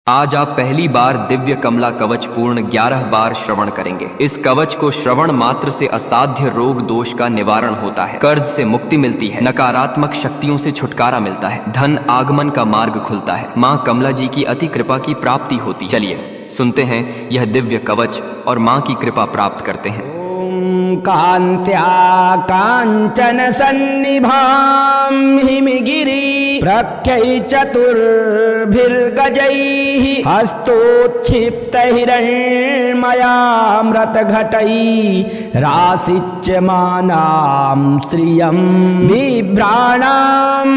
आज आप पहली बार दिव्य कमला कवच पूर्ण 11 बार श्रवण करेंगे। इस कवच को श्रवण मात्र से असाध्य रोग दोष का निवारण होता है, कर्ज से मुक्ति मिलती है, नकारात्मक शक्तियों से छुटकारा मिलता है, धन आगमन का मार्ग खुलता है, माँ कमला जी की अति कृपा की प्राप्ति होती। चलिए सुनते हैं यह दिव्य कवच और माँ की कृपा प्राप्त करते हैं। कान्त्या कांचन सन्निभां हिमगिरि प्रख्यै चतुर्भिर्गजैः हस्तोत्क्षिप्त हिरण्मयामृतघटैः राशिच्यमानां श्रियं बिभ्राणां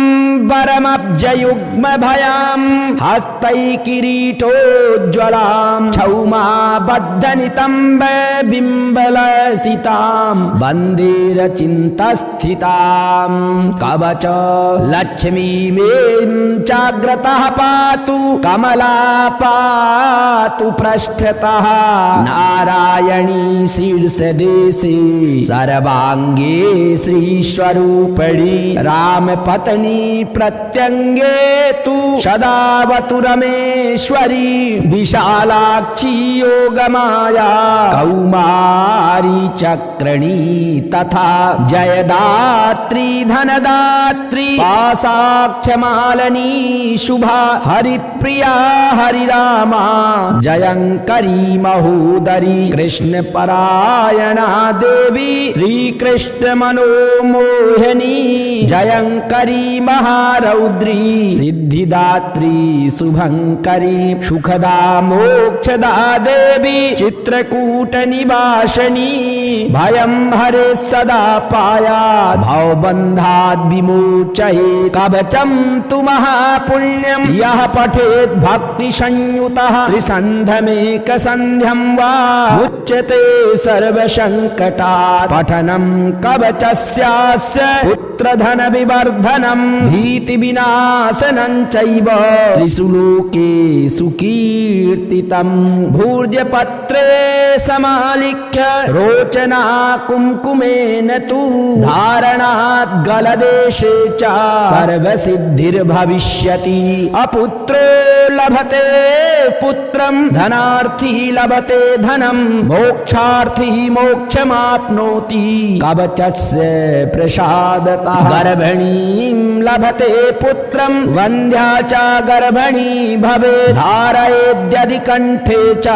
वरमब्जयुग्मभयां हस्तैः किरीटोज्ज्वलां क्षौमाबद्धनितम्ब बिम्बलसितां वन्देरचिन्तस्थितां कवच लक्ष्मीमें चाग्रतः पातु कमला पातु पृष्ठतः नारायणी शीर्षदेशे सर्वांगे श्रीस्वरूपिणी रामपत्नी प्रत्यंगे तु सदावतु रमेश्वरी विशालाक्षी योगमाया कौमारी चक्रणी तथा जयदात्री धनदात्री पाशाक्षमालिनी शुभा हरिप्रिया हरिरामा जयंकरी महोदरी कृष्णपरायणा देवी श्रीकृष्ण मनोमोहिनी जयंकरी महारौद्री सिद्धिदात्री शुभंकरी सुखदा मोक्षदा देवी चित्रकूट निवासिनी भयं हरे सदा पायात् भवबन्धाद् विमोचयेत् कवचं तु महापुण्यं यः पठेत् भक्तिसंयुतः त्रिसन्ध्यमेकसन्ध्यं वा मुच्यते सर्वसङ्कटात् पठनं कवचस्यास्य पुत्रधनविवर्धनं भीतिविनाशनं चैव त्रिषु लोकेषु कीर्तितं भूर्जपत्रे समालिख्य रोचना कुंकुमेन तु धारणात् गलदेशे च सर्वसिद्धिर्भविष्यति अपुत्रो लभते पुत्रं धनार्थी लभते धनं मोक्षार्थी मोक्षमाप्नोति कवचस्य प्रसादतः गर्भिणीं लभते पुत्रं वन्ध्या च गर्भिणी भवेत् धारयेद्यदि कण्ठे च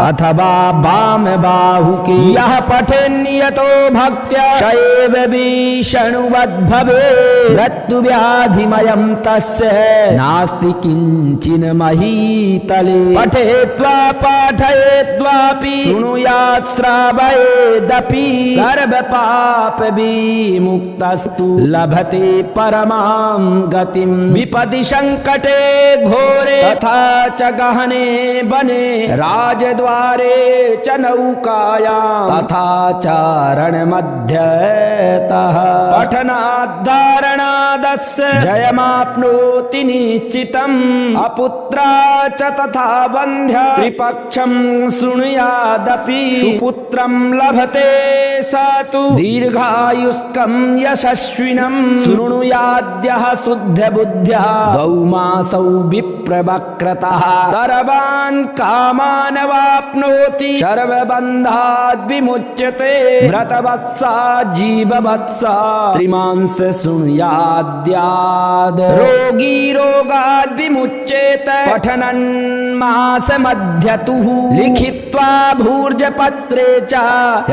अथवा वाम बाहुके यः पठेन्नियतो भक्त्या स एव विष्णुवद्भवेत् मृत्युव्याधिमयं तस्य नास्ति किञ्चिन महीतले पठेत्वा पाठयेद्वापि शृणुयात् श्रावयेदपि सर्वपाप विमुक्तस्तु लभते परमां गतिं विपदि संकटे घोरे तथा च गहने वने राजद्वारे च नौकायां तथा चारणमध्यतः पठनाद्धारणादस्य जयमाप्नोति निश्चितम् अपुत्रा च तथा वन्ध्या त्रिपक्षं शृणुयादपि सुपुत्रं लभते स तु दीर्घायुष्कं यशस्विनं शृणुयाद्यः शुद्धबुद्ध्या द्वौमासौ विप्रवक्रतः सर्वान् कामान् वाप्नोति सर्वबन्धाद् विमुच्यते मृतवत्सा जीववत्सा त्रिमांस शृणुयाद्याद् रोगी रोगाद् विमुच्येत पठनं मासमध्यतुः लिखित्वा भूर्जपत्रे च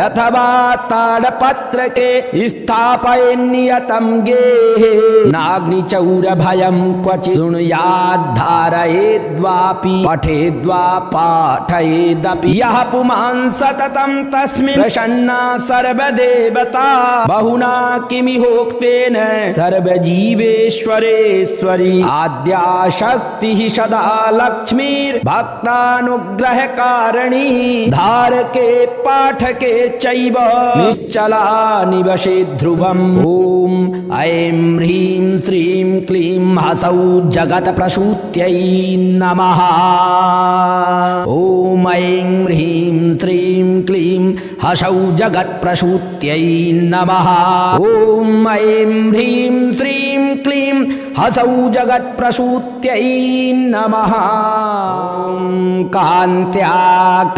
अथवा ताडपत्रके स्थापयेन्नियतं गेहे नाग्निचौरभयं क्वचित् शृणुयाद् धारयेद्वापि पठेद्वा पाठयेदपि यः पुमान् सततं तस्मिन् प्रसन्ना सर्वदेवता बहुना किमिहोक्तेन सर्वजीवेश्वरेश्वरी आद्या शक्तिः सदा लक्ष्मीर्भक्तानुग्रहकारिणी धारके पाठके चैव निश्चला निवसे ध्रुवम् ॐ ऐं ह्रीं श्रीं क्लीं हसौ जगत्प्रसूत्यै नमः ॐ ऐं ह्रीं श्रीं क्लीं हसौ जगत्प्रसूत्यै नमः ॐ ऐं ह्रीं श्रीं क्लीं हसौ जगत्प्रसूत्यै नमः। कान्त्या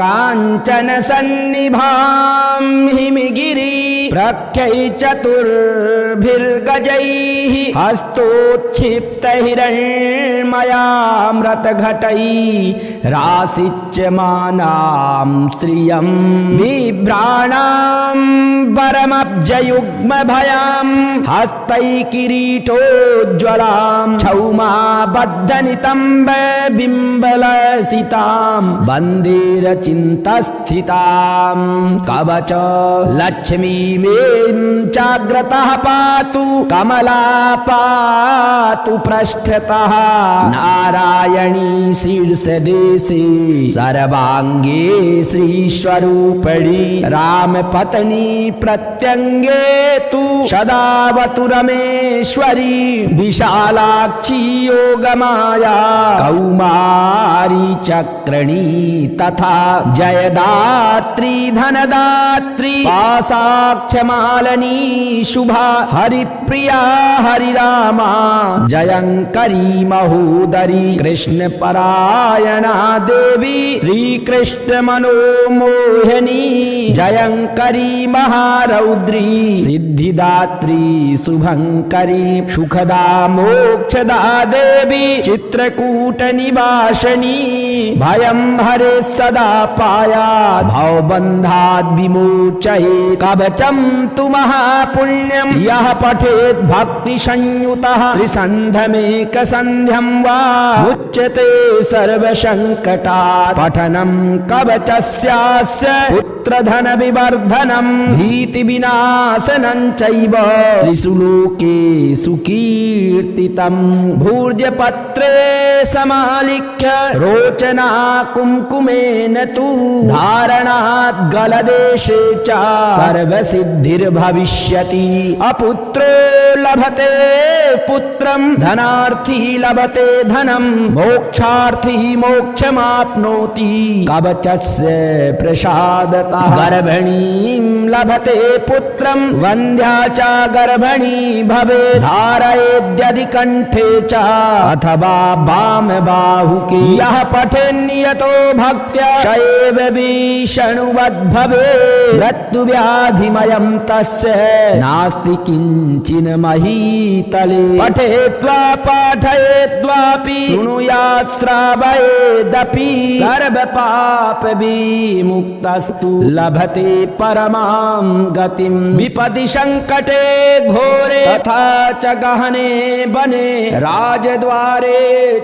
काञ्चन सन्निभां हिमगिरि प्रख्यै चतुर्भिर्गजैः हस्तोत्क्षिप्तहिरण्मयामृतघटैः रासिच्यमानां श्रियं बिभ्राणां वरमब्जयुग्मभयां हस्तैः किरीटोज्ज्वलां क्षौमाबद्धनितम्बबिम्बलसितां वन्देरचिन्तस्थितां कवच लक्ष्मीमें चाग्रतः पातु कमला पातु पृष्ठतः नारायणी शीर्षदेशे सर्वाङ्गे श्रीस्वरूपिणी रामपत्नी प्रत्यङ्गे तु सदावतु रमेश्वरी विशालाक्षी योगमाया कौमारी चक्रणी तथा जयदात्री धनदात्री पाशाक्षमालिनी शुभा हरिप्रिया हरिरामा जयंकरी महोदरी कृष्णपरायणा देवी श्रीकृष्ण मनोमोहिनी जयंकरी महारौद्री सिद्धिदात्री शुभंकरी सुखदा मोक्षदा देवी चित्रकूट निवासिनी भयं हरे सदा पायात् भवबन्धात् विमोचये कवचं तु महापुण्यं यः पठेत् भक्ति संयुतः त्रिसन्ध्यमेकसन्ध्यं वा मुच्यते सर्वसङ्कटात् पठनं कवचस्यास्य पुत्रधन विवर्धनं भीतिविनाशनं चैव त्रिषु लोकेषु कीर्तितं भूर्जपत्रे समालिख्य रोचना कुङ्कुमेन तु धारणात् गलदेशे च सर्वसिद्धिर्भविष्यति अपुत्रो लभते पुत्रं धनार्थी लभते धनं मोक्षार्थी मोक्षमाप्नोति कवचस्य प्रसादतः गर्भिणीं लभते पुत्रं वन्ध्या च गर्भिणी भवेत् धारयेद्यदि कंठे च अथवा वामबाहुके यः पठेन्नियतो भक्त्या स एव विष्णुवद्भवेत् मृत्युव्याधिमयं तस्य नास्ति किञ्चिन् महीतले पठेद्वा पाठयेद्वापि शृणुयात् श्रावयेदपि सर्वपापविमुक्तस्तु लभते परमां गतिं विपदि संकटे घोरे तथा च गहने वने राजद्वारे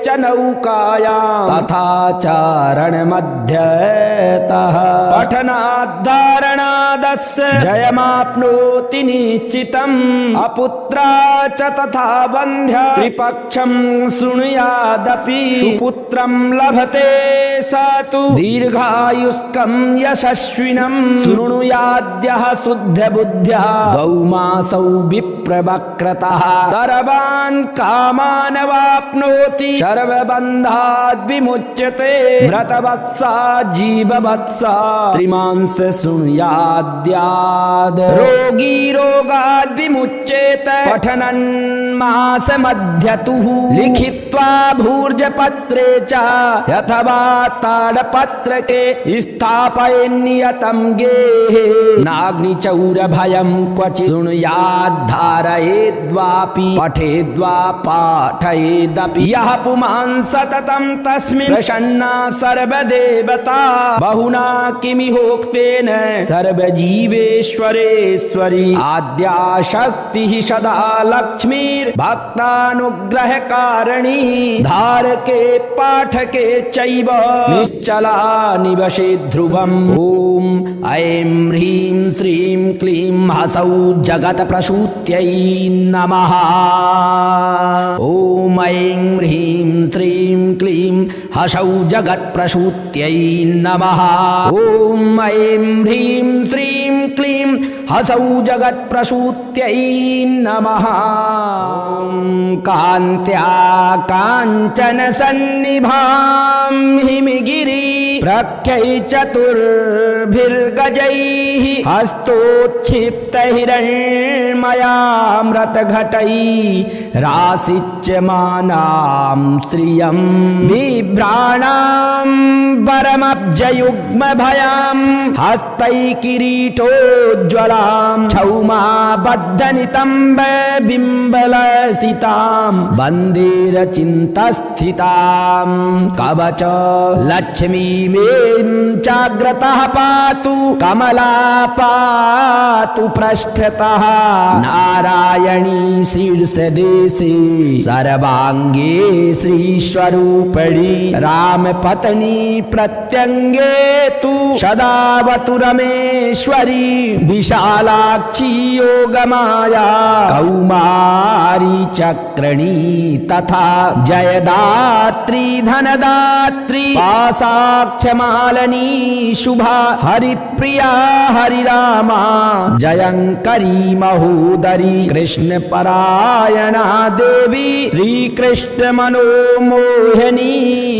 च नौकायां तथा च रणमध्यतः पठनाद्धारणादस्य जयमाप्नोति निश्चितम् अपुत्रा च तथा वन्ध्या त्रिपक्षं शृणुयादपि सुपुत्रं लभते स तु दीर्घायुष्कं यशस्विनं शृणुयाद्यः शुद्धबुद्ध्या गौमासौ विप्रवक्रतः सर्वान् कामानवाप्नोति सर्वबन्धाद् विमुच्यते मृतवत्सा जीववत्सा त्रिमांस शृणुयाद्याद् रोगी रोगाद् विमुच्येत पठनन् मासमध्यतुः लिखित्वा भूर्जपत्रे च अथवा ताडपत्रके स्थापयेन्नियतं गेहे नाग्निचौरभयं क्वचित् शृणुयाद्धारयेद्वापि पठेद्वा पाठयेदपि यः पुमान् सततं तस्मिन् प्रसन्ना सर्वदेवता बहुना किमिहोक्तेन सर्वजीवेश्वरेश्वरी आद्या शक्तिः सदा लक्ष्मीर्भक्तानुग्रहकारिणी धारके पाठके चैव निश्चला निवसे ध्रुवम् ॐ ऐं ह्रीं श्रीं क्लीं हसौ जगत्प्रसूत्यै नमः ॐ ऐं ह्रीं श्रीं क्लीं हसौ जगत्प्रसूत्यै नमः ॐ ऐं ह्रीं श्रीं क्लीं हसौ जगत्प्रसूत्यै नमः कान्त्या काञ्चन सन्निभां हिमगिरि प्रख्यै चतुर्भिर्गजैः हस्तोत्क्षिप्तहिरण्मयामृतघटैः रासिच्यमानां श्रियं बिभ्राणां परमब्जयुग्मभयाम् हस्तैकिरीटोज्ज्वलाम् क्षौमाबद्धनितम्ब बिम्बलसिताम् वन्देरचिन्तस्थिताम् कवच लक्ष्मीमें चाग्रतः पातु कमला पातु पृष्ठतः नारायणी शीर्षदेशे सर्वाङ्गे श्रीस्वरूपिणी रामपत्नी प्रत्यङ्गे तु सदावतु रमेश्वरी विशालाक्षी योगमाया कौमारी चक्रणी तथा जयदात्री धनदात्री पासाक्षमालनी शुभा हरिप्रिया हरिरामा जयंकरी महोदरी कृष्णपरायणा देवी श्रीकृष्ण मनोमोहिनी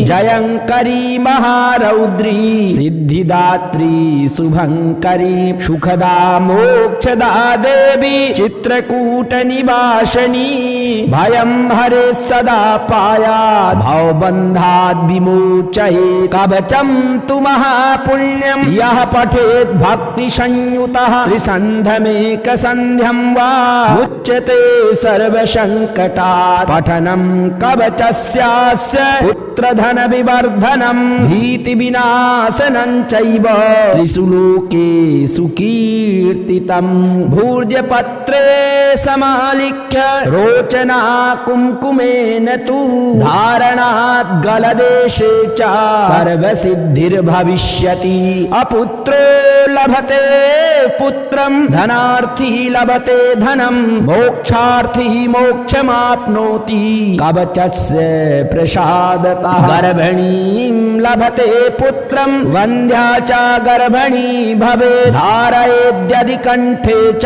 जयंकरी महारौद्री सिद्धिदात्री शुभंकरी सुखदा मोक्षदा देवी चित्रकूट निवासिनी भयं हरे सदा पायात् भवबन्धाद् विमोचयेत् कवचं तु महापुण्यं यः पठेत् भक्ति संयुतः त्रिसन्ध्यमेकसन्ध्यं वा मुच्यते सर्वसङ्कटात् पठनं कवचस्यास्य पुत्रधन विवर्धनं भीतिविनाशनं चैव त्रिषु लोकेषु कीर्तितं भूर्जपत्रे समालिख्य रोचना कुङ्कुमेन तु धारणात् गलदेशे च सर्वसिद्धिर्भविष्यति अपुत्रो लभते पुत्रं धनार्थी लभते धनं मोक्षार्थी मोक्षमाप्नोति कवचस्य प्रसादतः गर्भिणीं लभते पुत्रं वन्द्या च गर्भिणी भवेत् धारयेद्यदि कंठे च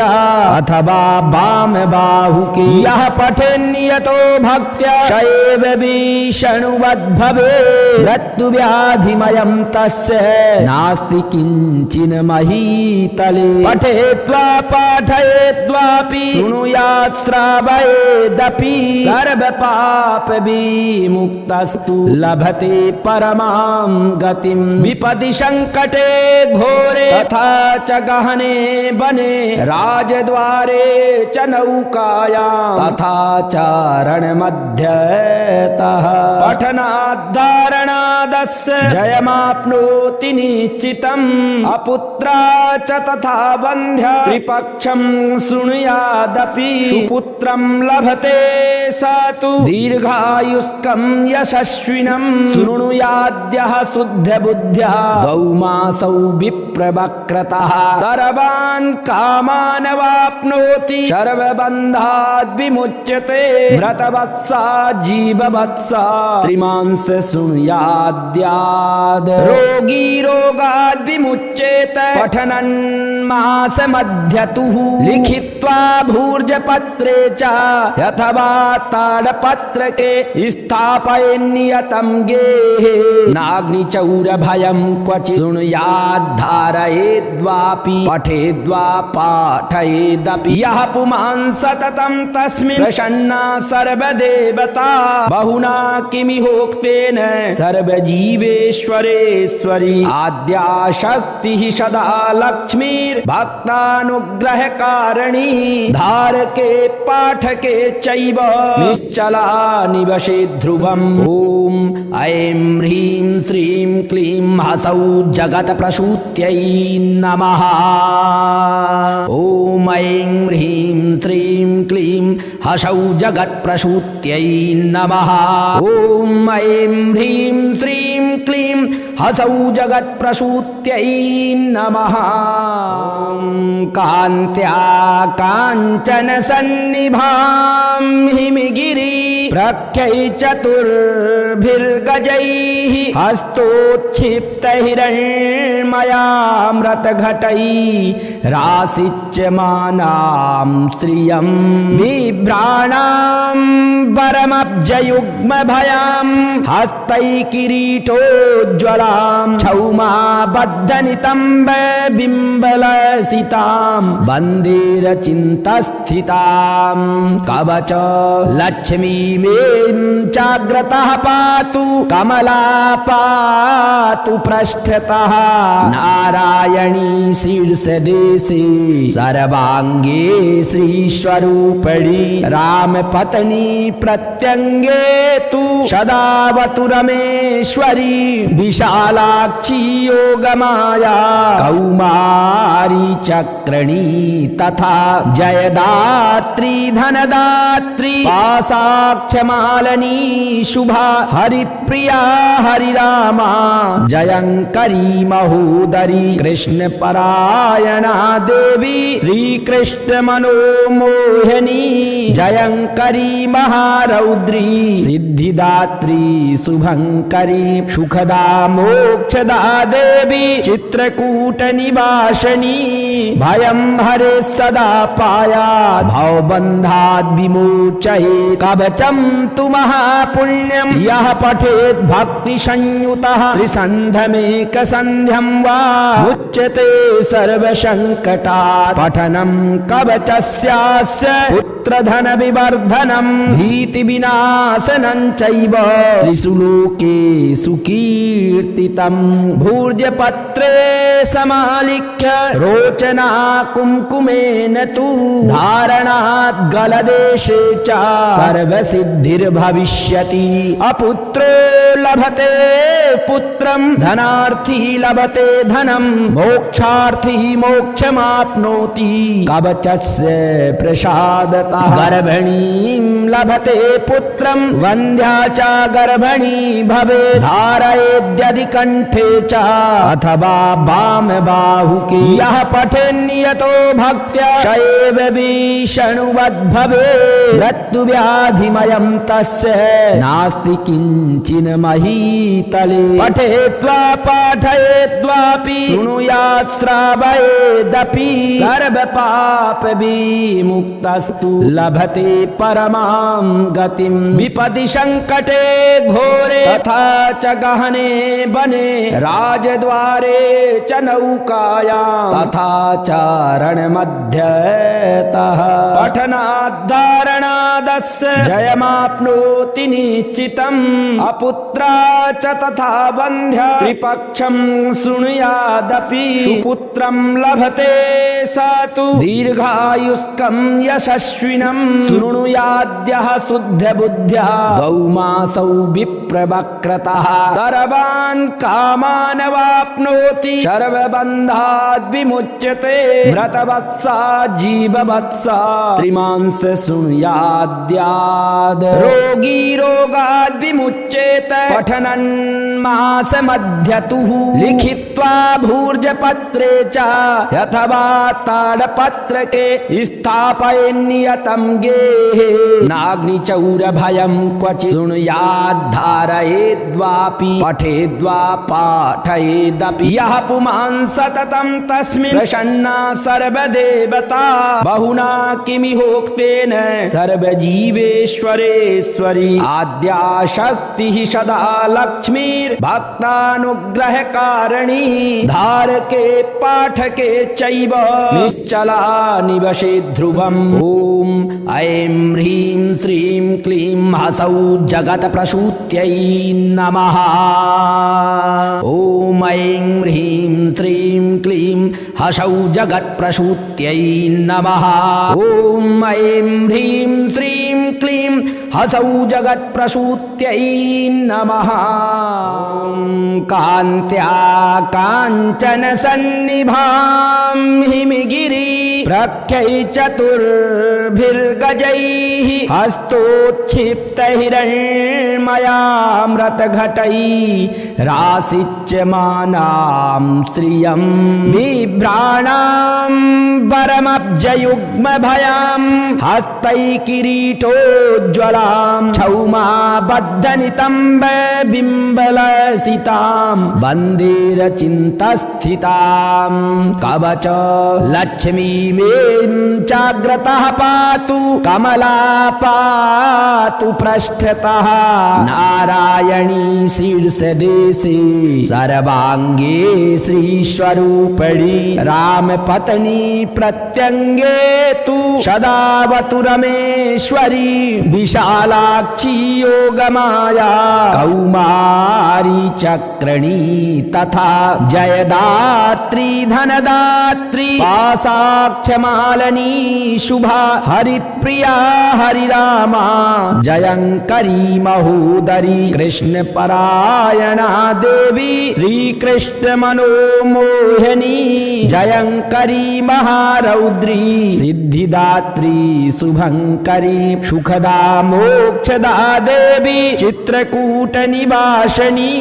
अथवा वाम बाहुके यः पठेन्नियतो भक्त्या स एव विष्णुवद्भवेत् मृत्युव्याधिमयं तस्य नास्ति किञ्चिन महीतले पठेद्वा पाठयेद्वापि शृणुयात् श्रावयेदपि सर्वपाप विमुक्तस्तु लभते परमां गतिं विपदि संकटे घोरे तथा च गहने वने राजद्वारे च नौकायां तथा चारणमध्यतः पठनाद्धारणादस्य जयमाप्नोति निश्चितम् अपुत्रा च तथा वन्ध्या त्रिपक्षं शृणुयादपि सुपुत्रं लभते स तु दीर्घायुष्कं यशस्विनं शृणुयाद्यः शुद्धबुद्ध्या गौमासौ विप्रवक्रतः सर्वान् कामान् वाप्नोति सर्वबन्धाद् विमुच्यते मृतवत्सा जीववत्सा त्रिमांस शृणुयाद्याद् रोगी रोगाद् विमुच्येत पठनं मासमध्यतुः लिखित्वा भूर्जपत्रे च अथवा ताडपत्रके स्थापयेन्नियतं गेहे नाग्निचौरभयं क्वचित् शृणुयाद्धारयेद्वापि पठेद्वा पाठयेदपि यः पुमान् सततं तस्मिन् प्रसन्ना सर्वदेवता बहुना किमिहोक्तेन सर्वजीवेश्वरेश्वरी आद्या शक्तिः सदा लक्ष्मीर्भक्तानुग्रहकारिणी धारके पाठके चैव निश्चला निवसे ध्रुवम् ॐ ऐं ह्रीं श्रीं क्लीं हसौ जगत्प्रसूत्यै नमः ॐ ऐं ह्रीं श्रीं क्लीं हसौ जगत्प्रसूत्यै नमः ॐ ऐं ह्रीं श्रीं क्लीं हसौ जगत्प्रसूत्यै नमः कान्त्या काञ्चन सन्निभां हिमगिरि प्रख्यै चतुर्भिर्गजैः हस्तोत्क्षिप्तहिरण्मयामृतघटैः राशिच्यमानां श्रियं बिभ्राणां परमब्जयुग्मभयां हस्तैः किरीटोज्ज्वलां शोभितां क्षौमाबद्धनितम्ब बिम्बलसितां वन्दे रचिन्तस्थितां कवच लक्ष्मीमें चाग्रतः पातु कमला पातु पृष्ठतः नारायणी शीर्षदेशे सर्वाङ्गे श्रीस्वरूपिणी रामपत्नी प्रत्यङ्गे तु सदावतु रमेश्वरी विशालाक्षी योगमाया कौमारी चक्रणी तथा जयदात्री धनदात्री पाशाक्षमालिनी शुभा हरिप्रिया हरिरामा जयंकरी महोदरी कृष्णपरायणा देवी श्रीकृष्ण मनोमोहिनी जयंकरी महारौद्री सिद्धिदात्री शुभंकरी सुखदा मोक्षदा देवी चित्रकूट निवासिनी भयं हरे सदा पायात् भवबन्धाद् विमोचये कवचं तु महापुण्यं यः पठेत् भक्ति संयुतः त्रिसन्ध्यमेकसन्ध्यं वा मुच्यते सर्वसङ्कटात् पठनं कवचस्यास्य पुत्रधन विवर्धनं भीतिविनाशनं चैव त्रिषु लोकेषु कीर्तितं भूर्जपत्रे समालिख्य रोचना कुङ्कुमेन तु धारणात् गलदेशे च सर्वसिद्धिर्भविष्यति अपुत्रो लभते पुत्रं धनार्थी लभते धनं मोक्षार्थी मोक्षमाप्नोति कवचस्य प्रसादतः गर्भिणीं लभते पुत्रं वन्ध्या च गर्भिणी भवेत् धारयेद्यदि कण्ठे च अथवा वामबाहुके यः पठेन्नियतो भक्त्या स एव विष्णुवद्भवेत् मृत्युव्याधिमयं तस्य नास्ति किञ्चिन् महीतले पठेत्वा पाठयेद्वापि शृणुयात् श्रावयेदपि सर्वपापविमुक्तस्तु लभते परमां गतिं विपदि संकटे घोरे तथा च गहने वने राजद्वारे च नौकायां तथा च रणमध्यतः पठनाद्धारणादस्य जयमाप्नोति निश्चितम् अपुत्रा च तथा वन्ध्या त्रिपक्षं शृणुयादपि सुपुत्रं लभते स तु दीर्घायुष्कं यशस्विनं शृणुयाद्यः शुद्धबुद्ध्या गौमासौ विप्रवक्रतः सर्वान् कामानवाप्नोति सर्वबन्धाद् विमुच्यते मृतवत्सा जीववत्सा त्रिमांस शृणुयाद्याद् रोगी रोगाद् विमुच्येत पठनन् मासमध्यतुः लिखित्वा भूर्जपत्रे च अथवा ताडपत्रके स्थापयेन्नियतं गेहे नाग्निचौरभयं क्वचित् शृणुयाद्धारयेद्वापि पठेद्वा पाठयेदपि यः पुमान् सततं तस्मिन् प्रसन्ना सर्वदेवता बहुना किमिहोक्तेन सर्वजीवेश्वरेश्वरी आद्या शक्तिः सदा लक्ष्मीर्भक्तानुग्रहकारिणी धारके पाठके चैव निश्चला निवसे ध्रुवम् ॐ ऐं ह्रीं श्रीं क्लीं हसौ जगत्प्रसूत्यै नमः ॐ ऐं ह्रीं श्रीं क्लीं हसौ जगत्प्रसूत्यै नमः ॐ ऐं ह्रीं श्रीं क्लीं हसौ जगत्प्रसूत्यै नमः कान्त्या काञ्चन सन्निभां हिमगिरि प्रख्यै चतुर्भिर्गजैः हस्तोत्क्षिप्तहिरण्मयामृतघटैः राशिच्यमानां श्रियं बिभ्राणां वरमब्जयुग्मभयां हस्तैः किरीटोज्ज्वला त्वां क्षौमाबद्धनितम्ब बिम्बलसितां वन्देरचिन्तस्थितां कवच लक्ष्मीमें चाग्रतः पातु कमला पातु पृष्ठतः नारायणी शीर्षदेशे सर्वाङ्गे श्रीस्वरूपिणी रामपत्नी प्रत्यङ्गे तु सदावतु रमेश्वरी विशालाक्षी योगमाया कौमारी चक्रणी तथा जयदात्री धनदात्री पाशाक्षमालिनी शुभा हरिप्रिया हरिरामा जयंकरी महोदरी कृष्णपरायणा देवी श्रीकृष्ण मनोमोहिनी जयंकरी महारौद्री सिद्धिदात्री शुभंकरी सुखदा मोक्षदा देवी चित्रकूट निवासिनी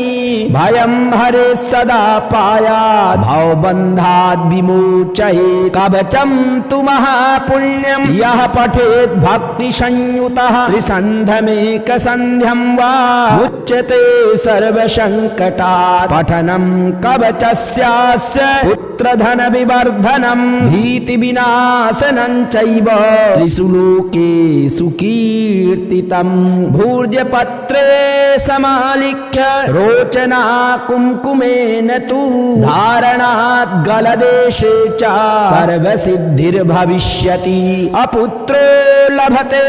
भयं हरे सदा पायात् भवबन्धात् विमोचयेत् कवचं तु महापुण्यं यः पठेत् भक्ति संयुतः त्रिसन्ध्यमेकसन्ध्यं वा मुच्यते सर्वसङ्कटात् पठनं कवचस्यास्य पुत्रधन विवर्धनं भीतिविनाशनं चैव त्रिषु लोकेषु कीर्तितं भूर्जपत्रे समालिख्य रोचना कुङ्कुमेन तु धारणात् गलदेशे च सर्वसिद्धिर्भविष्यति अपुत्रो लभते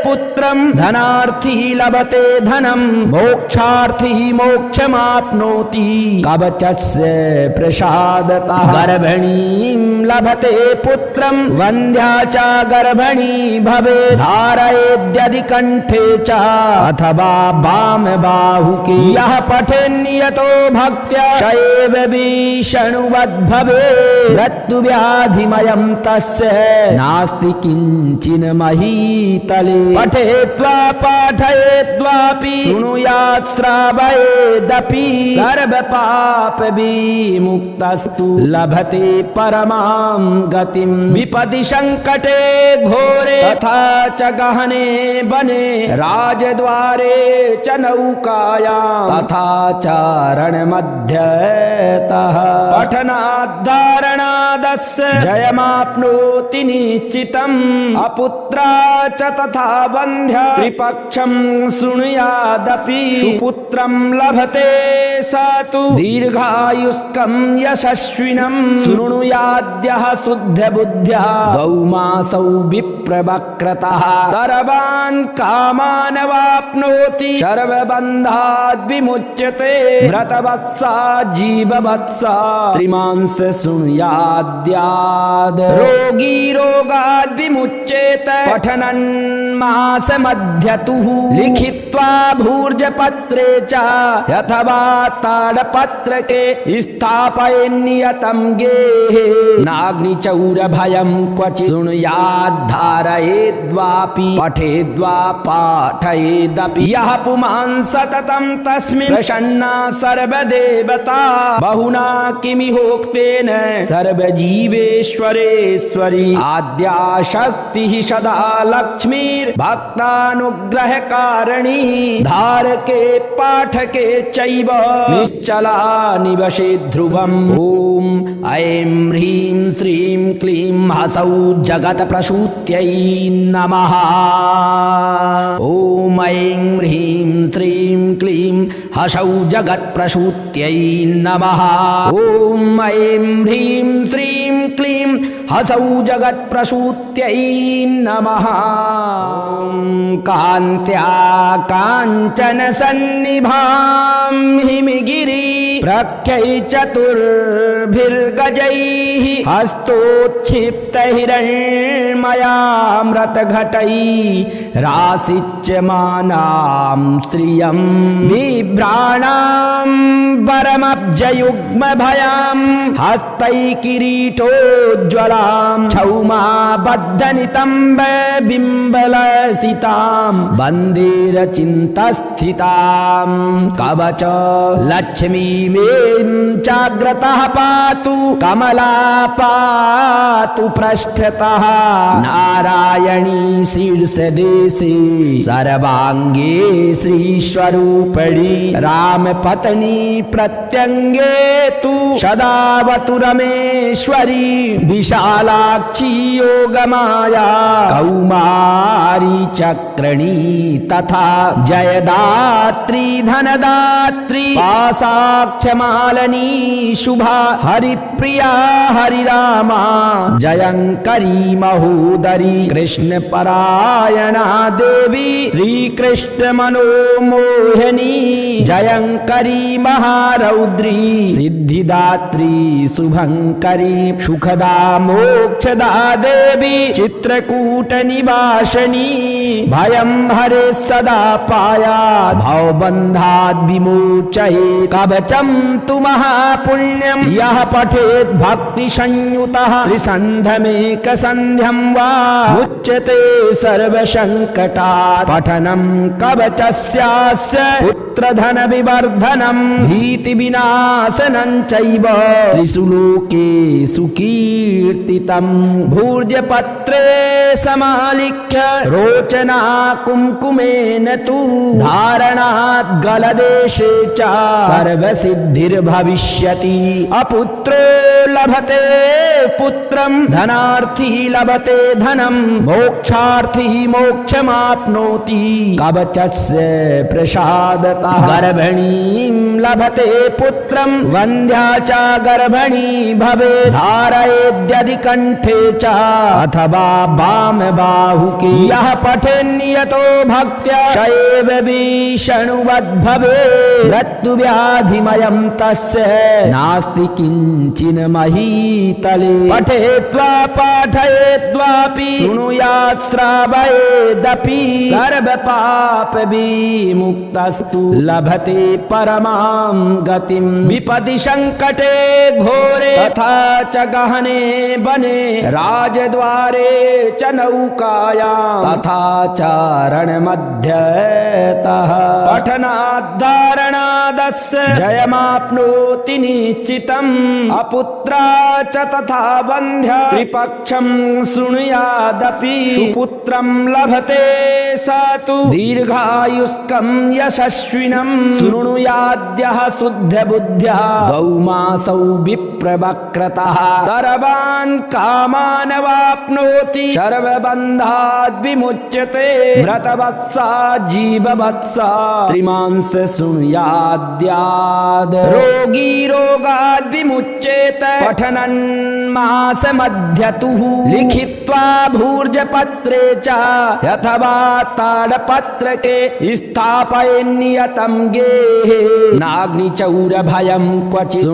पुत्रं धनार्थी लभते धनं मोक्षार्थी मोक्षमाप्नोति कवचस्य प्रसादतः गर्भिणीं लभते पुत्रं वन्द्या च गर्भिणी भवेत् धारयेद्यदि कंठे च अथवा वामबाहुके यः पठेन्नियतो भक्त्या स एव विष्णुवद्भवेत् मृत्युव्याधिमयं तस्य नास्ति किञ्चिन् महीतले पठेद्वा पाठयेद्वापि शृणुयात् श्रावयेदपि सर्वपापविमुक्तस्तु लभते परमां गतिं विपदि संकटे घोरे तथा च गहने वने राजद्वारे च नौकायां तथा चारणमध्यतः पठनाद्धारणादस्य जयमाप्नोति निश्चितम् अपुत्रा च तथा वन्ध्या त्रिपक्षं शृणुयादपि सुपुत्रं लभते स तु दीर्घायुष्कं यशस्विनं शृणुयाद्यः शुद्धबुद्ध्या गौमासौ विप्रवक्रतः सर्वान् कामान् वाप्नोति सर्वबन्धाद् विमुच्यते व्रतवत्सा जीववत्सा त्रिमांस शृणुयाद्याद् रोगी रोगाद् विमुच्येत पठनं मासमध्यतुः लिखित्वा भूर्जपत्रे च अथवा ताडपत्रके स्थापयेन्नियतं गेहे नाग्निचौरभयं क्वचित् शृणुयाद्धारयेद्वापि पठेद्वा पाठयेदपि यः पुमान् सततं तस्मिन् प्रसन्ना सर्वदेवता बहुना किमिहोक्तेन सर्वजीवेश्वरेश्वरी आद्या शक्तिः सदा लक्ष्मीर्भक्तानुग्रहकारिणी धारके पाठके चैव निश्चला निवसे ध्रुवम् ॐ ऐं ह्रीं श्रीं क्लीं हसौ जगत्प्रसूत्यै नमः ॐ ऐं ह्रीं श्रीं क्लीं हसौ जगत्प्रसूत्यै नमः ॐ ऐं ह्रीं श्रीं क्लीं हसौ जगत्प्रसूत्यै नमः कान्त्या काञ्चन सन्निभां हिमगिरि प्रख्यै चतुर्भिर्गजैः हस्तोत्क्षिप्तहिरण्मयामृतघटैः राशिच्यमानां श्रियं बिभ्रति बिभ्राणां वरमब्जयुग्मभयां हस्तैकिरीटोज्ज्वलां क्षौमाबद्धनितम्ब बिम्बलसितां वन्देरचिन्तस्थितां कवच लक्ष्मीमें चाग्रतः पातु कमला पातु पृष्ठतः नारायणी शीर्षदेशे सर्वाङ्गे श्रीस्वरूपिणी रामपत्नी प्रत्यङ्गे तु सदावतु रमेश्वरी विशालाक्षी योगमाया कौमारी चक्रणी तथा जयदात्री धनदात्री पाशाक्षमालिनी शुभा हरिप्रिया हरिरामा जयंकरी महोदरी कृष्णपरायणा देवी श्रीकृष्ण मनोमोहिनी जयंकरी महारौद्री सिद्धिदात्री शुभंकरी सुखदा मोक्षदा देवी चित्रकूट निवासिनी भयं हरे सदा पायात् भवबन्धाद् विमोचयेत् कवचं तु महापुण्यं यः पठेत् भक्ति संयुतः त्रिसन्ध्यमेकसन्ध्यं वा मुच्यते सर्वसङ्कटात् पठनं कवचस्यास्य पुत्रधन विवर्धनं भीतिविनाशनं चैव त्रिषु लोकेषु कीर्तितं भूर्जपत्रे समालिख्य रोचना कुङ्कुमेन तु धारणात् गलदेशे च सर्वसिद्धिर्भविष्यति अपुत्रो लभते पुत्रं धनार्थी लभते धनं मोक्षार्थी मोक्षमाप्नोति कवचस्य प्रसादतः गर्भिणीं लभते पुत्रं वन्द्या च गर्भिणी भवेत् धारयेद्यदि कंठे च अथवा वाम बाहुके यः पठेन्नियतो भक्त्या स एव विष्णुवद् भवेत् मृत्युव्याधिमयं तस्य नास्ति किञ्चिन् महीतले पठेत्वा पाठयेद्वापि शृणुयात् श्रावयेदपि सर्वपाप विमुक्तस्तु लभते परमां गतिं विपदि संकटे घोरे तथा च गहने वने राजद्वारे च नौकायां तथा चारणमध्यतः पठनाद्धारणादस्य जयमाप्नोति निश्चितम् अपुत्रा च तथा वन्ध्या त्रिपक्षं शृणुयादपि सुपुत्रं लभते स तु दीर्घायुष्कं यशस्विनं शृणुयाद्यः शुद्धबुद्ध्या गौमासौ विप्रवक्रतः सर्वान् कामान् वाप्नोति सर्वबन्धाद् विमुच्यते मृतवत्सा जीववत्सा त्रिमांस शृणुयाद्याद् रोगी रोगाद् विमुच्येत पठनं मासमध्यतुः लिखित्वा भूर्जपत्रे च अथवा ताडपत्रके स्थापयेन्नियतं गेहे नाग्निचौरभयं क्वचित्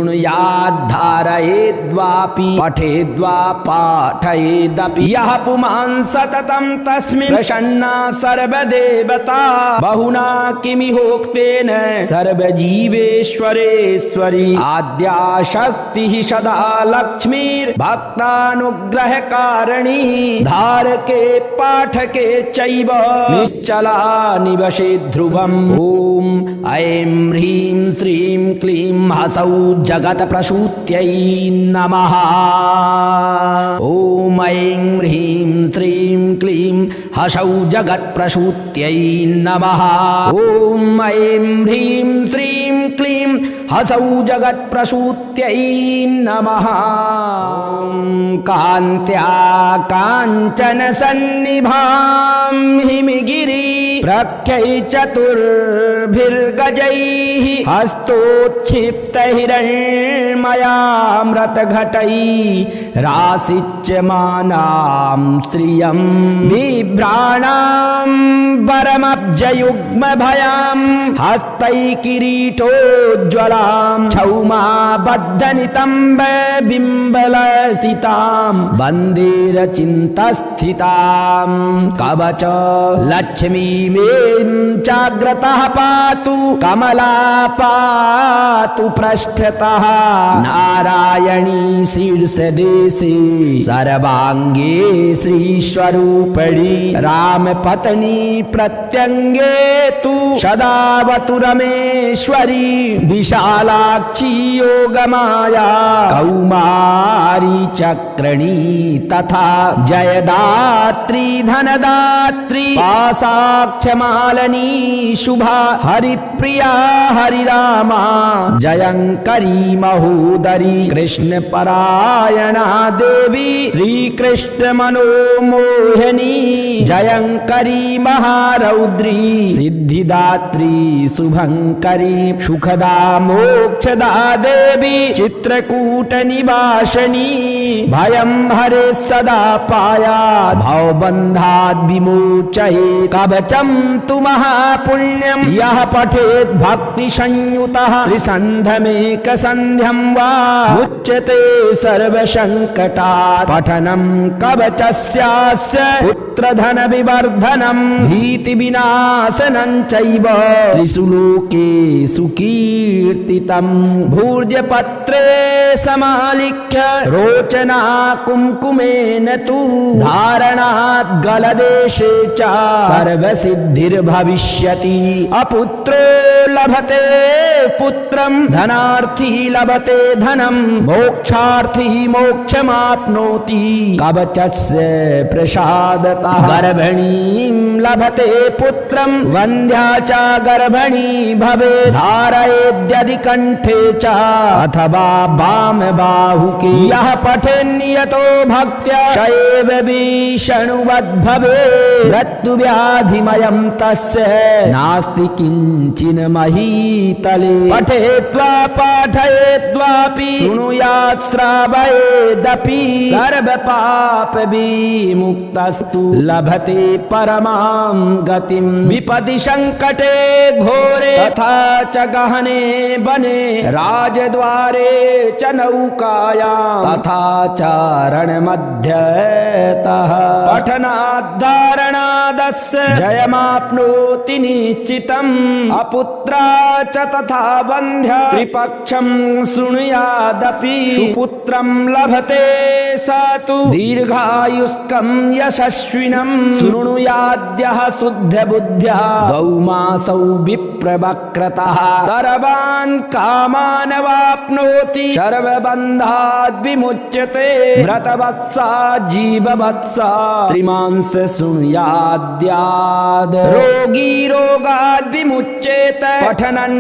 शृणुयाद्धारयेद्वापि पठेद्वा पाठयेदपि यः पुमान् सततं तस्मिन् प्रसन्ना सर्वदेवता बहुना किमिहोक्तेन सर्वजीवेश्वरेश्वरी आद्या शक्तिः सदा लक्ष्मीर्भक्तानुग्रहकारिणी धारके पाठके चैव निश्चला निवसे ध्रुवम् ॐ ऐं ह्रीं श्रीं क्लीं हसौ जगत्प्रसूत्यै नमः ॐ ऐं ह्रीं श्रीं क्लीं हसौ जगत्प्रसूत्यै नमः ॐ ऐं ह्रीं श्रीं क्लीं हसौ जगत्प्रसूत्यै नमः कान्त्या काञ्चन सन्निभां हिमगिरि प्रख्यै चतुर्भिर्गजैः हस्तोत्क्षिप्तहिरण्मयामृतघटैः राशिच्यमानां श्रियं बिभ्राणां वरमब्जयुग्मभयां हस्तैकिरीटोज्ज्वलां क्षौमाबद्धनितम्ब बिम्बलसितां वन्देरचिन्तस्थितां कवच लक्ष्मीं इमें चाग्रतः पातु कमला पातु पृष्ठतः नारायणी शीर्षदेशे सर्वांगे श्रीस्वरूपिणी रामपत्नी प्रत्यंगे तु सदावतु रमेश्वरी विशालाक्षी योगमाया कौमारी चक्रणी तथा जयदात्री धनदात्री पाशाक्षमालिनी शुभा हरिप्रिया हरिरामा जयंकरी महोदरी कृष्ण परायणा देवी श्रीकृष्ण मनोमोहिनी जयंकरी महारौद्री सिद्धिदात्री शुभंकरी सुखदा मोक्षदा देवी चित्रकूट निवासिनी भयं हरे सदा पायात् भवबन्धात् विमोचयेत् कवचं तु महापुण्यं यः पठेत् भक्ति संयुतः त्रिसन्ध्यमेकसन्ध्यं वा मुच्यते सर्वसङ्कटात् पठनं कवचस्यास्य पुत्रधन विवर्धनं भीतिविनाशनं चैव त्रिषु लोकेषु कीर्तितं भूर्जपत्रे समालिख्य रोचना कुङ्कुमेन तु धारणात् गलदेशे च सर्वसिद्धिर्भविष्यति अपुत्रो लभते पुत्रं धनार्थी लभते धनं मोक्षार्थी मोक्षमाप्नोति कवचस्य प्रसादतः गर्भिणीं लभते पुत्रं वन्ध्या च गर्भिणी भवेत् धारयेद्यदि कंठे च अथवा वाम बाहुके यः पठेन्नियतो भक्त्या स एव विष्णुवद्भवेत् मृत्युव्याधिमयं तस्य नास्ति किञ्चिन् महीतले पठेद्वा पाठयेद्वापि शृणुयात् श्रावयेदपि सर्वपापविमुक्तस्तु लभते परमां गतिं विपदि संकटे घोरे तथा च गहने वने राजद्वारे च नौकायां तथा चारणमध्यतः पठनाद्धारणादस्य जयमाप्नोति निश्चितम् अपुत्रा च तथा वन्ध्या त्रिपक्षं शृणुयादपि सुपुत्रं लभते स तु दीर्घायुष्कं यशस्विनं शृणुयाद्यः शुद्धबुद्ध्या गौमासौ विप्रवक्रतः सर्वान् कामान् वाप्नोति सर्वबन्धाद् विमुच्यते व्रतवत्सा जीववत्सा त्रिमांस शृणुयाद्याद् रोगी रोगाद् विमुच्येत पठनं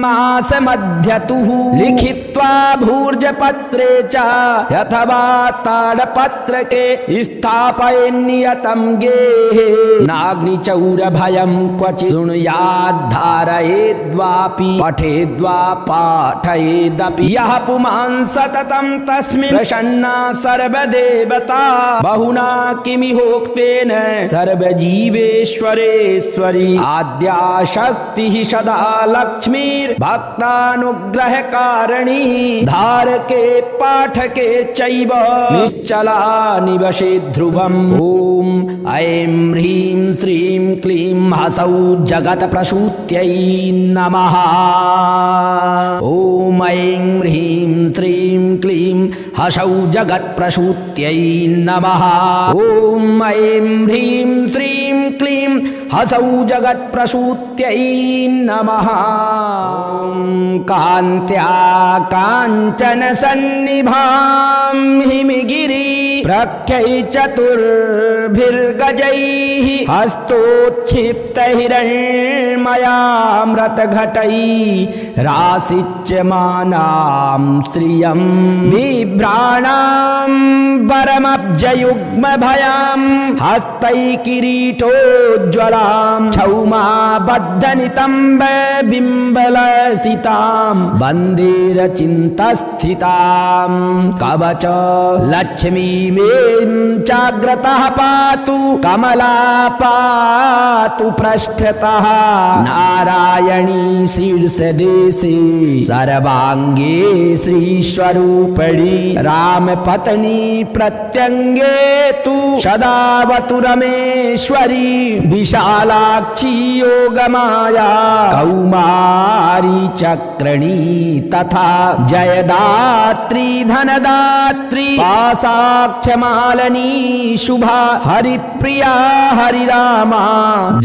मासमध्यतुः लिखित्वा भूर्जपत्रे च अथवा ताडपत्रके स्थापयेन्नियतं गेहे नाग्निचौरभयं क्वचित् शृणुयाद्धारयेद्वापि पठेद्वा पाठयेदपि यः पुमान् सततं तस्मिन् प्रसन्ना सर्वदेवता बहुना किमिहोक्तेन सर्वजीवेश्वरेश्वरी आद्या शक्तिः सदा लक्ष्मीर्भक्तानुग्रहकारिणी धारके पाठके चैव निश्चला निवसे ध्रुवम् ॐ ऐं ह्रीं श्रीं क्लीं हसौ जगत्प्रसूत्यै नमः ॐ ऐं ह्रीं श्रीं क्लीं हसौ जगत्प्रसूत्यै नमः ॐ ऐं ह्रीं श्रीं क्लीं हसौ जगत्प्रसूत्यै नमः कान्त्या काञ्चन सन्निभां हिमगिरि प्रख्यै चतुर्भिर्गजैः हस्तोत्क्षिप्तहिरण्मयामृतघटैः राशिच्यमानां श्रियं बिभ्राणां वरमब्जयुग्मभयां हस्तैः किरीटोज्ज्वलां क्षौमाबद्धनितम्बबिम्बलसितां वन्देरचिन्तस्थितां कवच लक्ष्मीमें चाग्रतः पातु कमला पातु पृष्ठतः नारायणी शीर्षदेशे सर्वांगे श्रीस्वरूपिणी रामपत्नी प्रत्यंगे तु सदावतु रमेश्वरी विशालाक्षी योगमाया कौमारी चक्रणी तथा जयदात्री धनदात्री पासाक्षमालनी शुभा हरिप्रिया हरिरामा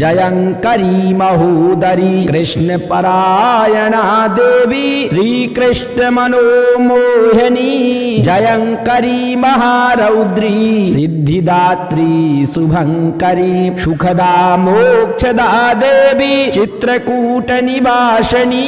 जयंकरी महोदरी कृष्ण परायणा देवी श्री कृष्ण मनोमोहिनी जयंकरी महारौद्री सिद्धिदात्री शुभंकरी सुखदा मोक्षदा देवी चित्रकूट निवासिनी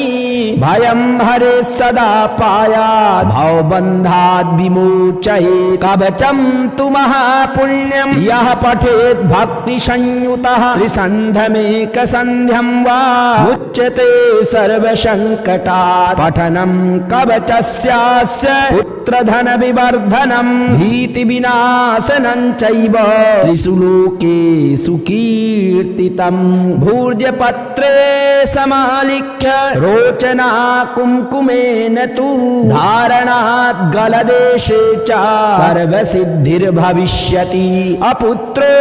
भयं हरे सदा पायात् भवबन्धाद् विमोचयेत् कवचं तु महापुण्यं यः पठेत् भक्ति संयुतः त्रिसन्ध्यमेकसन्ध्यं वा मुच्यते सर्वसङ्कटात् पठनं कवचस्यास्य पुत्रधन विवर्धनं भीतिविनाशनं चैव त्रिषु लोकेषु कीर्तितं भूर्जपत्रे समालिख्य रोचना कुङ्कुमेन तु धारणात् गलदेशे च सर्वसिद्धिर्भविष्यति अपुत्रो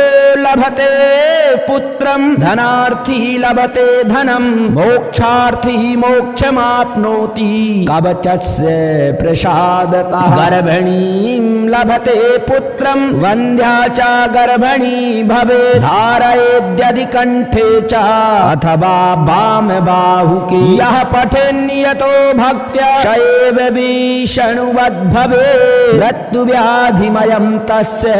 लभते पुत्रं धनार्थी लभते धनं मोक्षार्थी मोक्षमाप्नोति कवचस्य प्रसादतः गर्भिणीं लभते पुत्रं वन्द्या च गर्भिणी भवेत् धारयेद्यदि कंठे च अथवा वाम बाहुके यः पठेन्नियतो भक्त्या शैव विष्णुवद् भवेत् मृत्युव्याधिमयं तस्य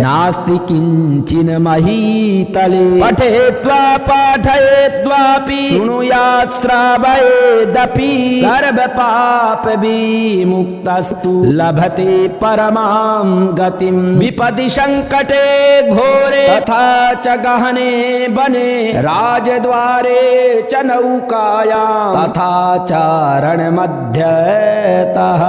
नास्ति किञ्चिन् महीतले पठेत्वा पाठयेद्वापि शृणुयात् श्रावयेदपि सर्वपाप विमुक्तस्तु लभते परमां गतिं विपदि संकटे घोरे तथा च गहने वने राजद्वारे च नौकायां तथा चारणमध्यतः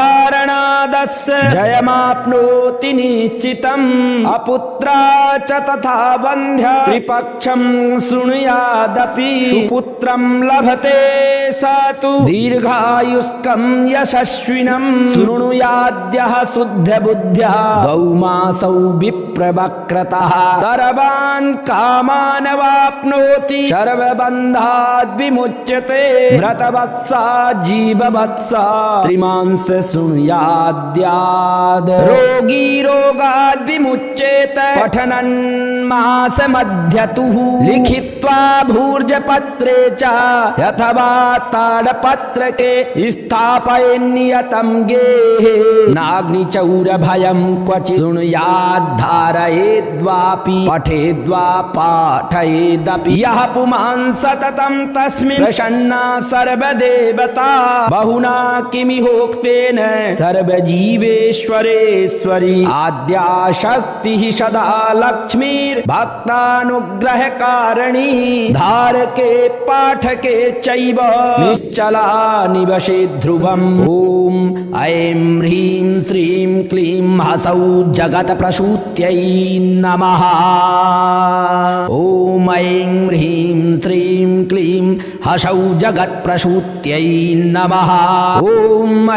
पठनाद्धारणादस्य जयमाप्नोति निश्चितम् अपुत्रा च तथा वन्ध्या त्रिपक्षं शृणुयादपि सुपुत्रं लभते स तु दीर्घायुष्कं यशस्विनं शृणुयाद्यः शुद्धबुद्ध्या द्वौमासौ विप्रवक्रतः सर्वान् कामान् वाप्नोति सर्वबन्धाद् विमुच्यते मृतवत्सा जीववत्सा त्रिमांस शृणुयाद्याद् रोगी रोगाद् विमुच्येत पठनं मासमध्यतुः लिखित्वा भूर्जपत्रे च अथवा ताडपत्रके स्थापयेन्नियतं गेहे नाग्निचौरभयं क्वचित् शृणुयाद्धारयेद्वापि पठेद्वा पाठयेदपि यः पुमान् सततं तस्मिन् प्रसन्ना सर्वदेवता बहुना किमिहोक्तेन सर्वजीवेश्वरेश्वरी आद्या शक्तिः सदा लक्ष्मीर्भक्तानुग्रहकारिणी धारके पाठके चैव निश्चला निवसे ध्रुवम् ॐ ऐं ह्रीं श्रीं क्लीं हसौ जगत्प्रसूत्यै नमः ॐ ऐं ह्रीं श्रीं क्लीं हसौ जगत्प्रसूत्यै नमः ॐ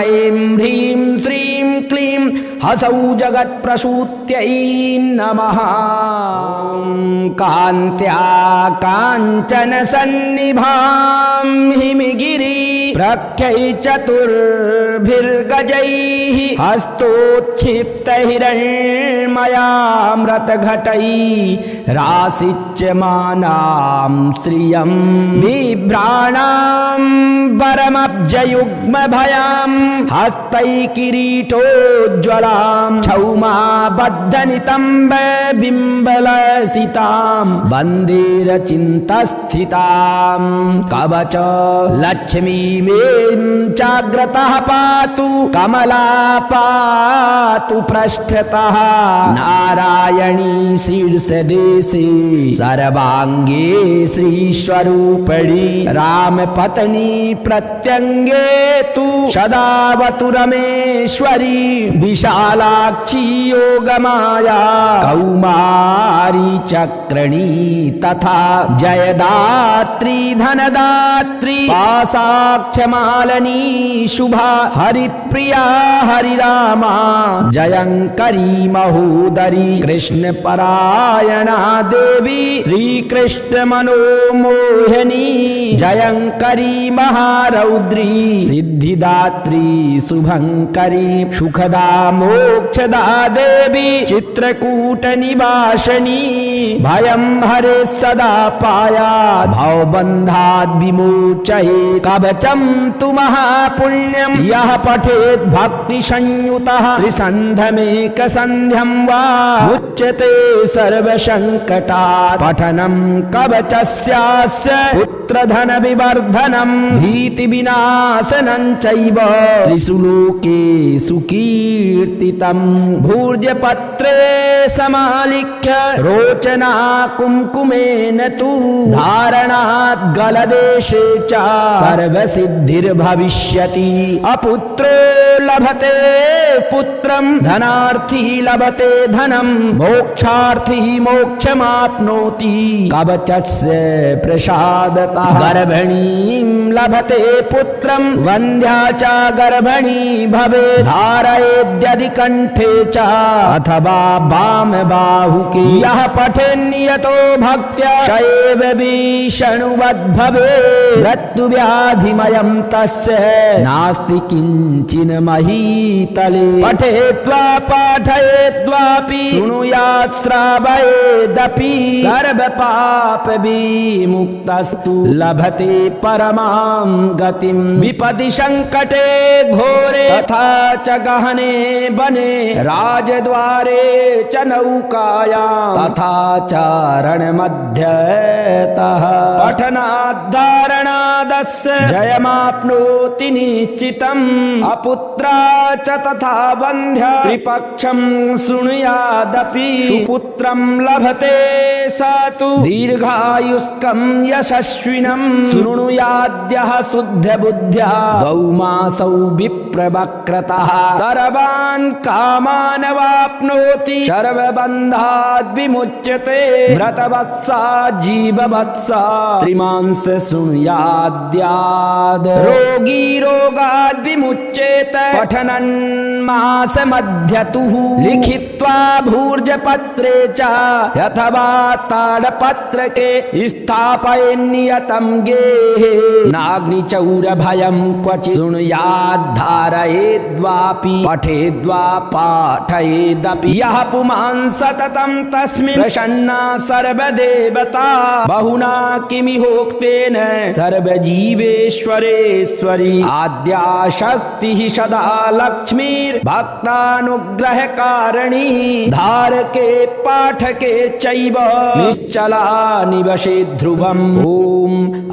ऐं ह्रीं श्रीं क्लीं हसौ जगत्प्रसूत्यै नमः कान्त्या काञ्चन सन्निभां हिमगिरि प्रख्यै चतुर्भिर्गजैः हस्तोत्क्षिप्तहिरण्मयामृतघटैः राशिच्यमानां श्रियं बिभ्राणां वरमब्जयुग्मभयां हस्तैः किरीटोज्ज्वलां क्षौमाबद्धनितम्बबिम्बलसितां वन्देरचिन्तस्थितां कवच लक्ष्मीमें चाग्रतः पातु कमला पातु पृष्ठतः नारायणी शीर्षदेशे सर्वाङ्गे श्रीस्वरूपिणी रामपत्नी प्रत्यङ्गे तु सदावतु रमेश्वरी विशालाक्षी योगमाया कौमारी चक्रणी तथा जयदात्री धनदात्री पासाक्षमालनी शुभा हरिप्रिया हरिरामा जयंकरी महोदरी कृष्ण परायणा देवी श्रीकृष्ण मनोमोहिनी जयंकरी महारौद्री सिद्धिदात्री शुभंकरी सुखदा मोक्षदा देवी चित्रकूट निवासिनी भयं हरे सदा पायात् भवबन्धात् विमोचयेत् कवचं तु महापुण्यं यः पठेत् भक्ति संयुतः त्रिसन्ध्यमेकसन्ध्यं वा मुच्यते सर्वसङ्कटात् पठनं कवचस्यास्य पुत्रधन विवर्धनं भीति विनाशनं चैव त्रिषु लोकेषु कीर्तितं भूर्जपत्रे समालिख्य रोचना कुम्कुमेन तु धारणात् गलदेशे च सर्वसिद्धिर्भविष्यति अपुत्रो लभते पुत्रं धनार्थी लभते धनं मोक्षार्थी मोक्षमाप्नोति कवचस्य प्रसादतः गर्भिणीं लभते पुत्रं वन्ध्या च गर्भिणी भवेत् धारयेद्यदि कंठे च अथवा वाम बाहुके यः पठेन्नियतो भक्त्या स एव विष्णुवद्भवेत् मृत्युव्याधिमयं तस्य नास्ति किञ्चिन् महीतले पठेद्वा पाठयेद्वापि शृणुयात् श्रावयेदपि सर्वपाप विमुक्तस्तु लभते परमां गतिं विपदि संकटे घोरे तथा च गहने वने राजद्वारे च नौकायां तथा चारणमध्यतः पठनाद्धारणादस्य जयमाप्नोति निश्चितम् अपुत्रा च तथा वन्ध्या त्रिपक्षं शृणुयादपि सुपुत्रं लभते स तु दीर्घायुष्कं यशस्विनं शृणुयाद्यः शुद्धबुद्ध्या गौमासौ विप्रवक्रतः सर्वान् कामान् वाप्नोति सर्वबन्धाद् विमुच्यते व्रतवत्सा जीववत्सा त्रिमांस शृणुयाद्याद् रोगी रोगाद् विमुच्येत पठनन् मासमध्यतुः लिखित्वा भूर्जपत्रे च अथवा ताडपत्रके स्थापयेन्नियतं गेहे नाग्निचौरभयं क्वचित् शृणुयाद्धारयेद्वापि पठेद्वा पाठयेदपि यः पुमान् सततं तस्मिन् प्रसन्ना सर्वदेवता बहुना किमिहोक्तेन सर्वजीवेश्वरेश्वरी आद्या शक्तिः सदा लक्ष्मीर्भक्तानुग्रहकारिणी धारके पाठके चैव निश्चला निवसे ध्रुवम् ॐ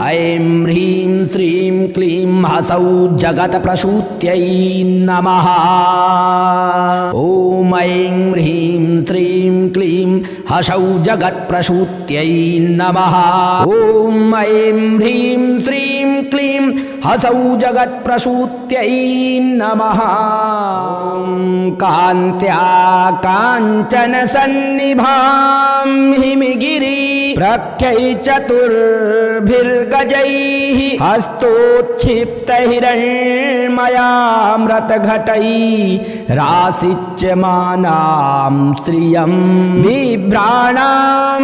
ऐं ह्रीं श्रीं क्लीं हसौ जगत्प्रसूत्यै नमः ॐ ऐं ह्रीं श्रीं क्लीं हसौ जगत्प्रसूत्यै नमः ॐ ऐं ह्रीं श्रीं क्लीं हसौ जगत्प्रसूत्यै नमः कान्त्या काञ्चन सन्निभां हिमगिरि प्रख्यै चतुर्भिर्गजैः हस्तोत्क्षिप्तहिरण्मयामृतघटैः राशिच्यमानां श्रियं बिभ्राणां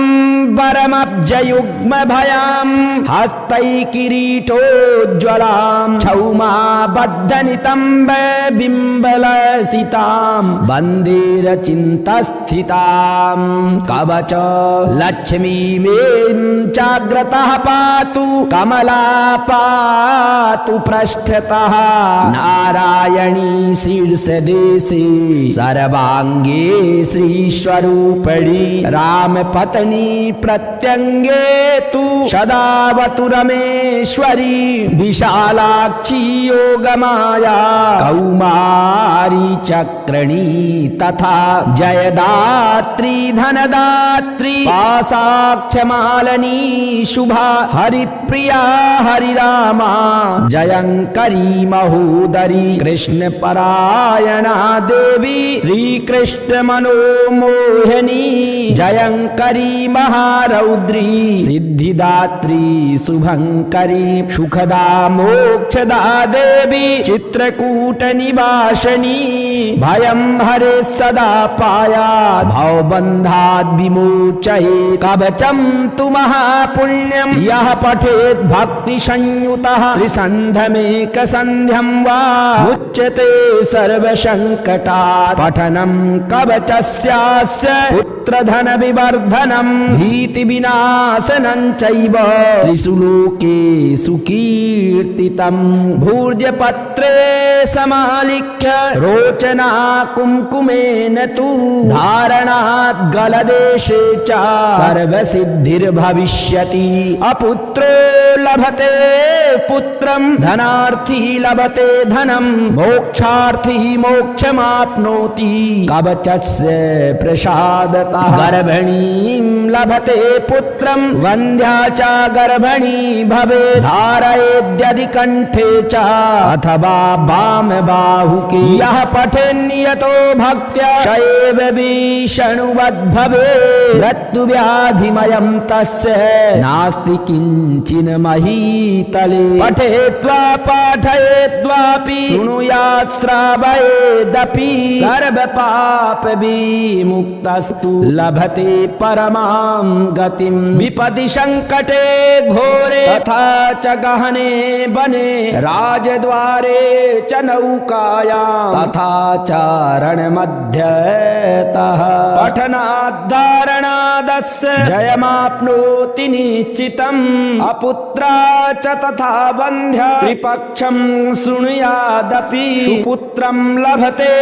वरमब्जयुग्मभयां हस्तैः किरीटोज्ज्वलां क्षौमाबद्धनितम्ब बिम्बलसितां वन्देरचिन्तस्थितां कवच लक्ष्मीमें चाग्रतः पातु कमला पातु पृष्ठतः नारायणी शीर्षदेशे सर्वांगे श्रीस्वरूपिणी रामपत्नी प्रत्यंगे तु सदावतु रमेश्वरी विशालाक्षी योगमाया कौमारी चक्रणी तथा जयदात्री धनदात्री पाशाक्षमालनी शुभा हरिप्रिया हरिरामा जयंकरी महोदरी कृष्ण परायणा देवी श्रीकृष्ण मनोमोहिनी जयंकरी महारौद्री सिद्धिदात्री शुभंकरी सुखदा मोक्षदा देवी चित्रकूट निवासिनी भयं हरे सदा पायात् भवबन्धाद् विमोचयेत् कवचं तु महापुण्यं यः पठेत् भक्ति संयुतः त्रिसन्ध्यमेकसन्ध्यं वा मुच्यते सर्वसङ्कटात् पठनं कवचस्यास्य पुत्रधन विवर्धनं भीतिविनाशनं चैव त्रिषु लोकेषु कीर्तितं भूर्जपत्रे समालिख्य रोचना कुङ्कुमेन तु धारणात् गलदेशे च सर्वसिद्धिर्भविष्यति अपुत्रो लभते पुत्रं धनार्थी लभते धनं मोक्षार्थी मोक्षमाप्नोति कवचस्य प्रसादतः गर्भिणीं लभते पुत्रं वन्ध्या च गर्भिणी भवेत् धारयेद्यदि कण्ठे च अथवा वामबाहुके यः पठेन्नियतो भक्त्या शैव विषणुवद्भवेत् मृत्युव्याधिमयं तस्य नास्ति किञ्चिन महीतले पठेत्वा पाठयेद्वापि शृणुयात् श्रावयेदपि सर्वपाप विमुक्तस्तु लभते परमां गतिं विपदि संकटे घोरे तथा च गहने वने राजद्वारे च नौकायां तथा चारणमध्यतः पठनाद्धारणादस्य जयमाप्नोति निश्चितम् अपुत्रा च तथा वन्ध्या त्रिपक्षं शृणुयादपि सुपुत्रं लभते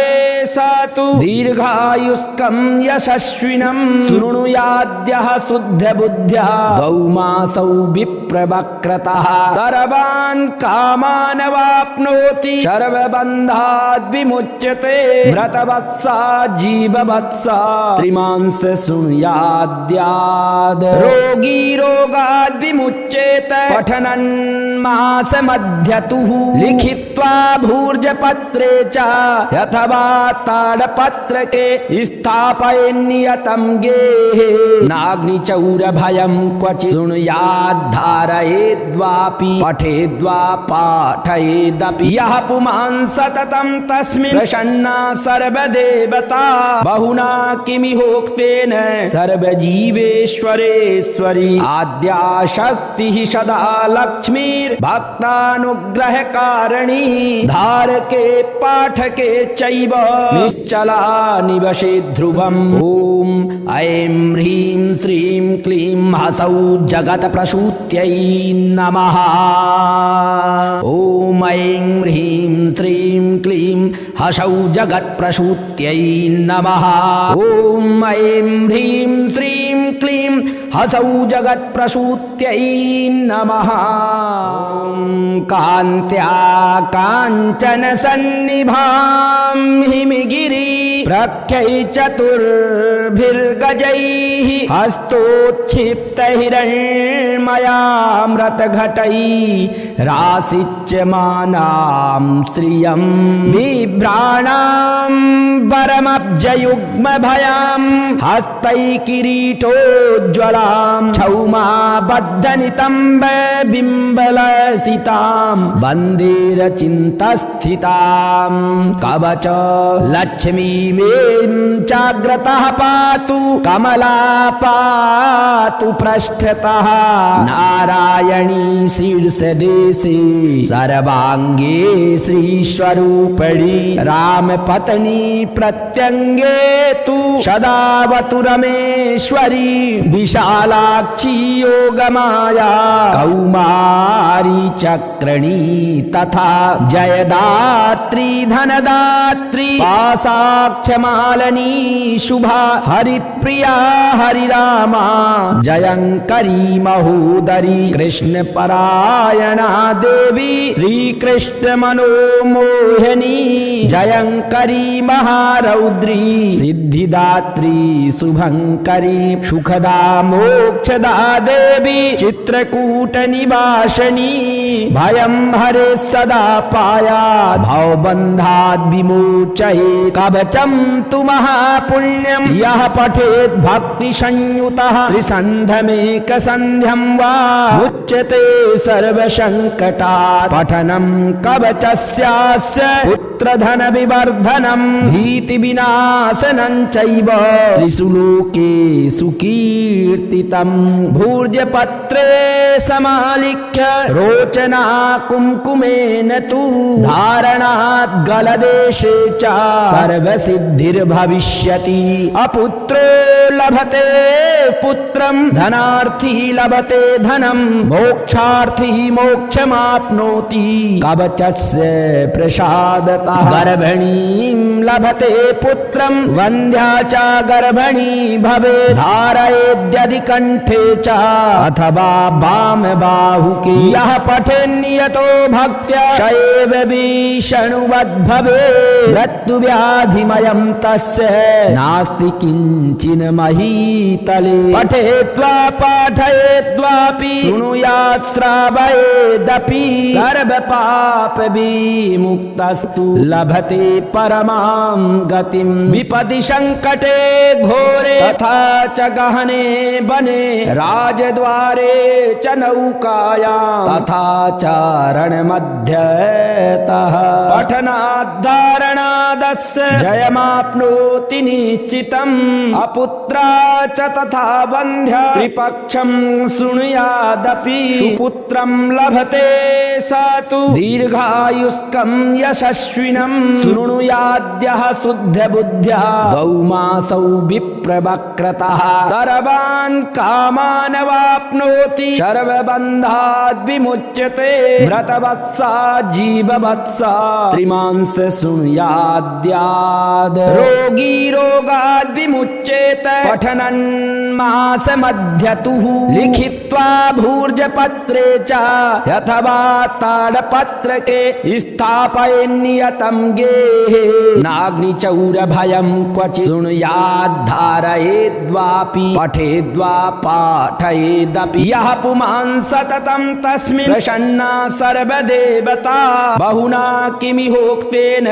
स तु दीर्घायुष्कं यशस्विनं शृणुयाद्यः शुद्धबुद्ध्या गौमासौ विप्रवक्रतः सर्वान् कामान् वाप्नोति सर्वबन्धाद् विमुच्यते मृतवत्सा जीववत्सा त्रिमांस शृणुयाद्याद् रोगी रोगाद् विमुच्येत पठनं मासमध्यतुः लिखित्वा भूर्जपत्रे च अथवा ताडपत्रके स्थापयेन्नियतं गेहे नाग्निचौरभयं क्वचित् शृणुयाद् धारयेद्वापि पठेद्वा पाठयेदपि यः पुमान् सततं तस्मिन् प्रसन्ना सर्वदेवता बहुना किमिहोक्तेन सर्वजीवेश्वरेश्वरी आद्या शक्तिः सदा लक्ष्मीर्भक्तानुग्रहकारिणी धारके पाठके चैव निश्चला निवसे ध्रुवम् ॐ ऐं ह्रीं श्रीं क्लीं हसौ जगत्प्रसूत्यै नमः ॐ ऐं ह्रीं श्रीं क्लीं हसौ जगत्प्रसूत्यै नमः ॐ ऐं ह्रीं श्रीं क्लीं हसौ जगत्प्रसूत्यै नमः कान्त्या काञ्चन सन्निभां हिमगिरि प्रख्यै चतुर्भिर्गजैः हस्तोत्क्षिप्तहिरण्मयामृतघटैः राशिच्यमानां श्रियं बिभ्राणां वरमब्जयुग्मभयां हस्तैः किरीटोज्ज्वलां क्षौमाबद्धनितम्बबिम्बलसितां वन्दे रचिन्तस्थितां कवच लक्ष्मीमें चाग्रतः पातु कमला पातु पृष्ठतः नारायणी शीर्षदेशे सर्वाङ्गे श्रीस्वरूपिणी रामपत्नी प्रत्यङ्गे तु सदावतु रमेश्वरी विशालाक्षी योगमाया कौमारी चक्रणी तथा जयदात्री धनदात्री पाशाक्षमालनी शुभा हरिप्रिया हरिरामा जयंकरी महोदरी कृष्णपरायणा देवी श्रीकृष्ण मनोमोहिनी जयंकरी महारौद्री सिद्धिदात्री शुभंकरी सुखदा मोक्षदा देवी चित्रकूट निवासिनी भयं हरे सदा पायात् भवबन्धाद् विमोचये कवचं तु महापुण्यं यः पठेत् भक्ति संयुतः त्रिसन्ध्यमेकसन्ध्यं वा मुच्यते सर्वसङ्कटात् पठनं कवचस्यास्य पुत्रधन विवर्धनं भीतिविनाशनं चैव त्रिषु लोकेषु कीर्तितं भूर्जपत्रे समालिख्य रोचना कुङ्कुमेन तु धारणात् गलदेशे च सर्वसिद्धिर्भविष्यति अपुत्रो लभते पुत्रं धनार्थी लभते धनं मोक्षार्थी मोक्षमाप्नोति कवचस्य प्रसादतः गर्भिणीं लभते पुत्रं वन्ध्या च गर्भिणी भवेत् धारयेद्यदि कण्ठे च अथवा वामबाहुके यः पठेन्नियतो भक्त्या स एव विष्णुवद्भवेत् मृत्युव्याधिमयं तस्य नास्ति किञ्चिन् महीतले पठेद्वा पाठयेद्वापि शृणुयात् श्रावयेदपि सर्वपापविमुक्तस्तु लभते परमां गतिं विपदि संकटे घोरे तथा च गहने वने राजद्वारे च नौकायां तथा चारणमध्यतः पठनाद्धारणादस्य जयमाप्नोति निश्चितम् अपुत्रा च तथा वन्ध्या त्रिपक्षं शृणुयादपि सुपुत्रं लभते स तु दीर्घायुष्कं यशस्विनं शृणुयाद्यः शुद्धबुद्ध्या द्वौमासौ विप्रवक्रतः सर्वान् कामानवाप्नोति सर्वबन्धाद् विमुच्यते मृतवत्सा जीववत्सा त्रिमांस शृणुयाद्याद् रोगी रोगाद् विमुच्येत पठनन् मासमध्यतुः लिखित्वा भूर्जपत्रे च अथवा ताडपत्रके स्थापयेन्नियतं गेहे नाग्निचौरभयं क्वचित् शृणुयाद्धारयेद्वापि पठेद्वा पाठयेदपि यः पुमान् सततं तस्मिन् प्रसन्ना सर्वदेवता बहुना किमिहोक्तेन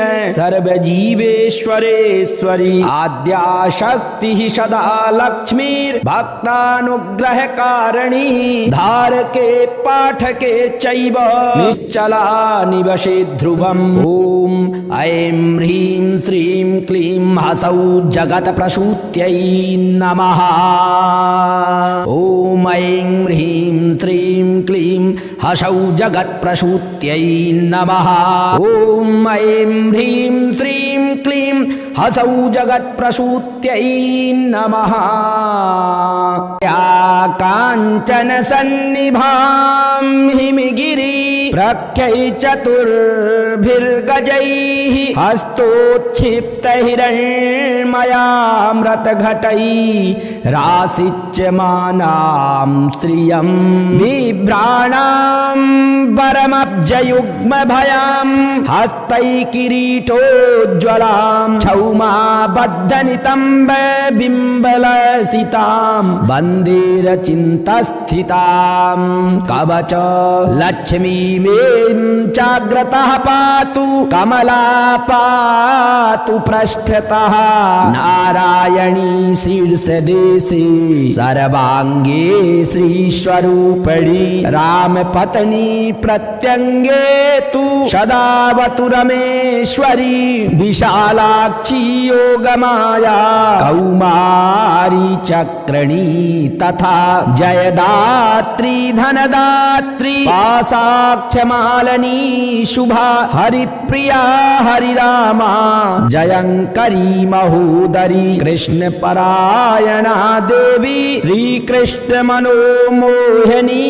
सर्वजीवेश्वरेश्वरी आद्या शक्तिः सदा लक्ष्मीर्भक्तानुग्रहकारिणी धारके पाठके चैव निश्चला निवसेत् ध्रुवम् ॐ ऐं ह्रीं श्रीं क्लीं हसौ जगत्प्रसूत्यै नमः ॐ ऐं ह्रीं श्रीं क्लीं हसौ जगत्प्रसूत्यै नमः ॐ ऐं ह्रीं श्रीं क्लीं हसौ जगत्प्रसूत्यै नमः या काञ्चन सन्निभां हिमगिरि प्रख्यै चतुर्भिर्गजैः हस्तोत्क्षिप्तहिरण्मयामृतघटैः राशिच्यमानां श्रियं बिभ्राणां वरमब्जयुग्मभयां हस्तैः किरीटोज्ज्वलां क्षौमाबद्धनितम्बबिम्बलसितां वन्देरचिन्तस्थितां कवच लक्ष्मीमें चाग्रतः पातु कमला पातु पृष्ठतः नारायणी शीर्षदेशे सर्वाङ्गे श्रीस्वरूपिणी रामपत्नी प्रत्यङ्गे तु सदावतु रमेश्वरी विशालाक्षी योगमाया कौमारी चक्रणी तथा जयदात्री धनदात्री पाशाक्षमालिनी शुभा हरिप्रिया हरिरामा जयंकरी महोदरी कृष्णपरायणा देवी श्रीकृष्ण मनोमोहिनी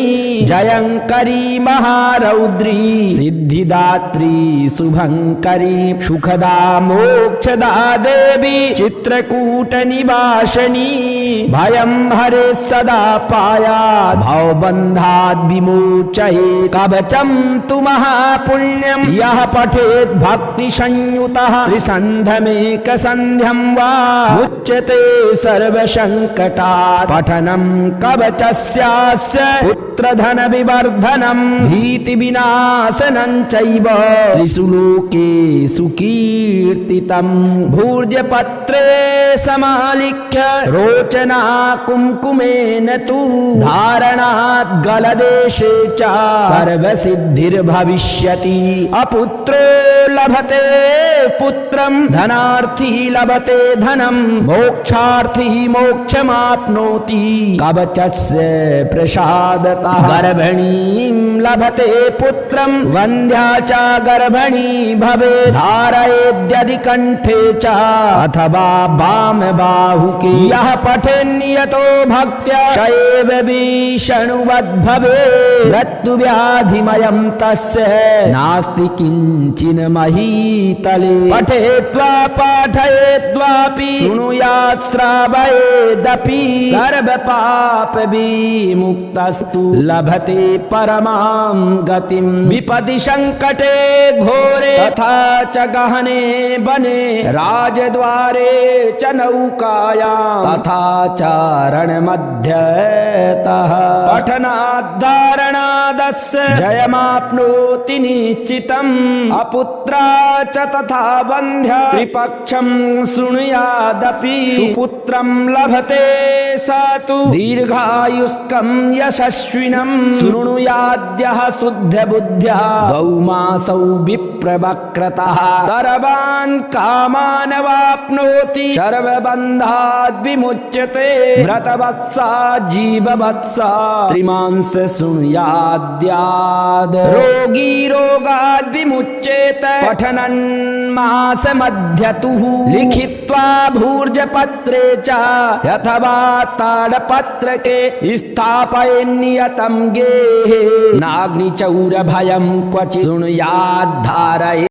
जयंकरी महारौद्री सिद्धिदात्री शुभंकरी सुखदा मोक्षदा देवी चित्रकूट निवासिनी भयं हरे सदा पायात् भवबन्धाद् विमोचये कवचं तु महापुण्यम् यः पठेत् भक्ति संयुतः त्रिसन्ध्यमेक सन्ध्यं वा मुच्यते सर्वसङ्कटात् पठनं कवचस्यास्य पुत्रधन विवर्धनं भीति विनाशनं चैव त्रिषु लोकेषु कीर्तितं भूर्जपत्रे समालिख्य रोचना कुङ्कुमेन तु धारणात् गलदेशे च सर्वसिद्धिर्भविष्यति अपुत्रो लभते पुत्रं धनार्थी लभते धनं मोक्षार्थी मोक्षमाप्नोति कवचस्य प्रसादतः गर्भिणीं लभते पुत्रं वन्द्या च गर्भिणी भवेत् धारयेद्यदि कण्ठे च अथवा वामबाहुके यः पठेन्नियतो भक्त्या स एव विष्णुवद्भवेत् मृत्युव्याधिमयं तस्य नास्ति किञ्चिन् महीतले पठेत्वा पाठयेद्वापि शृणुयात् श्रावयेदपि सर्वपापविमुक्तस्तु लभते परमां गतिं विपदि संकटे घोरे तथा च गहने वने राजद्वारे च नौकायां तथा चारणमध्यतः पठनाद्धारणादस्य जयमाप्नोति निश्चितम् अपुत्रा च तथा वन्ध्या त्रिपक्षं शृणुयादपि सुपुत्रं लभते स तु दीर्घायुष्कं यशस्विनं शृणुयाद्यः शुद्धबुद्ध्या गौमासौ विप्रवक्रतः सर्वान् कामान् वाप्नोति सर्वबन्धाद् विमुच्यते मृतवत्सा जीववत्सा त्रिमांस शृणुयाद्याद् रोगी रोगाद् विमुच्येत पठनन् मासमध्यतुः लिखित्वा भूर्जपत्रे च अथवा ताडपत्रके स्थापयेन्नियतं गेहे नाग्निचौरभयं क्वचित् शृणुयाद्धारये